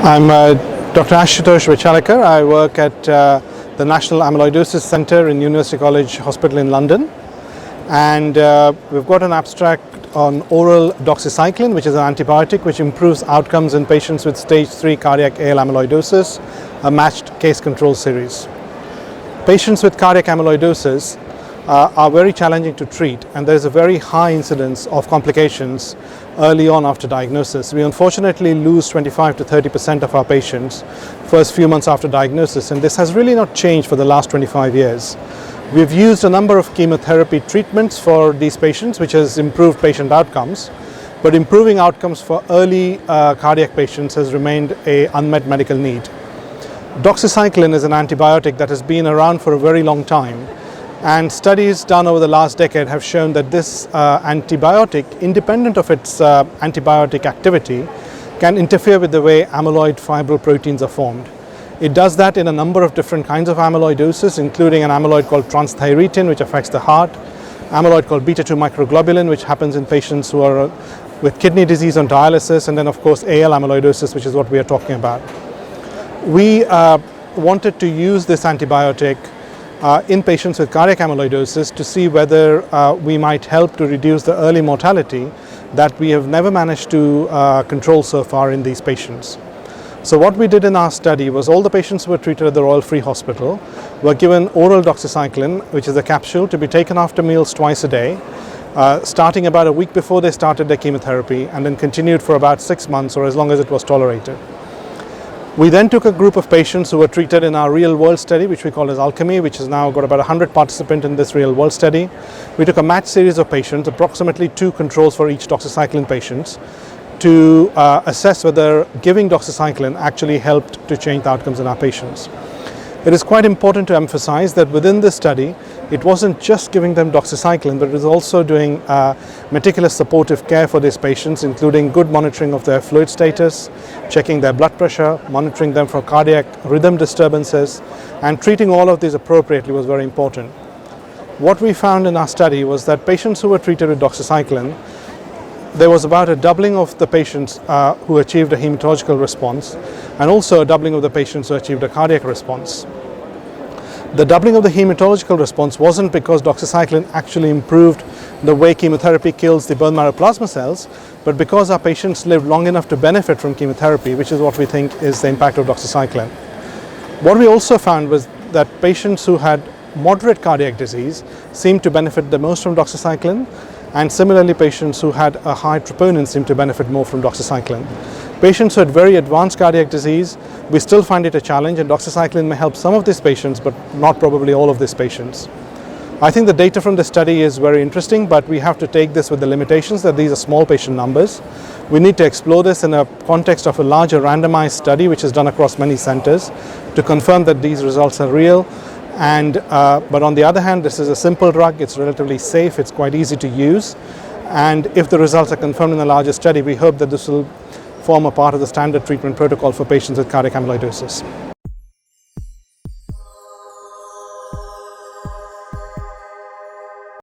I'm Dr. Ashutosh Wechalekar. I work at the National Amyloidosis Center in University College Hospital in London, and we've got an abstract on oral doxycycline, which is an antibiotic which improves outcomes in patients with stage 3 cardiac AL amyloidosis, a matched case control series. Patients with cardiac amyloidosis are very challenging to treat, and there is a very high incidence of complications early on after diagnosis. We unfortunately lose 25 to 30% of our patients first few months after diagnosis, and this has really not changed for the last 25 years. We've used a number of chemotherapy treatments for these patients, which has improved patient outcomes, but improving outcomes for early cardiac patients has remained an unmet medical need. Doxycycline is an antibiotic that has been around for a very long time, and studies done over the last decade have shown that this antibiotic, independent of its antibiotic activity, can interfere with the way amyloid fibril proteins are formed. It does that in a number of different kinds of amyloidosis, including an amyloid called transthyretin, which affects the heart, amyloid called beta-2 microglobulin, which happens in patients who are with kidney disease on dialysis, and then of course AL amyloidosis, which is what we are talking about. We wanted to use this antibiotic in patients with cardiac amyloidosis to see whether we might help to reduce the early mortality that we have never managed to control so far in these patients. So what we did in our study was all the patients who were treated at the Royal Free Hospital were given oral doxycycline, which is a capsule to be taken after meals twice a day, starting about a week before they started their chemotherapy, and then continued for about 6 months or as long as it was tolerated. We then took a group of patients who were treated in our real-world study, which we call as Alchemy, which has now got about 100 participants in this real-world study. We took a matched series of patients, approximately 2 controls for each doxycycline patient, to assess whether giving doxycycline actually helped to change the outcomes in our patients. It is quite important to emphasize that within this study, it wasn't just giving them doxycycline, but it was also doing meticulous supportive care for these patients, including good monitoring of their fluid status, checking their blood pressure, monitoring them for cardiac rhythm disturbances, and treating all of these appropriately was very important. What we found in our study was that patients who were treated with doxycycline, there was about a doubling of the patients who achieved a hematological response, and also a doubling of the patients who achieved a cardiac response. The doubling of the hematological response wasn't because doxycycline actually improved the way chemotherapy kills the bone marrow plasma cells, but because our patients lived long enough to benefit from chemotherapy, which is what we think is the impact of doxycycline. What we also found was that patients who had moderate cardiac disease seemed to benefit the most from doxycycline, and similarly patients who had a high troponin seemed to benefit more from doxycycline. Patients who had very advanced cardiac disease, we still find it a challenge, and doxycycline may help some of these patients, but not probably all of these patients. I think the data from the study is very interesting, but we have to take this with the limitations that these are small patient numbers. We need to explore this in a context of a larger randomized study, which is done across many centers, to confirm that these results are real. But on the other hand, this is a simple drug, it's relatively safe, it's quite easy to use, and if the results are confirmed in a larger study, we hope that this will form a part of the standard treatment protocol for patients with cardiac amyloidosis.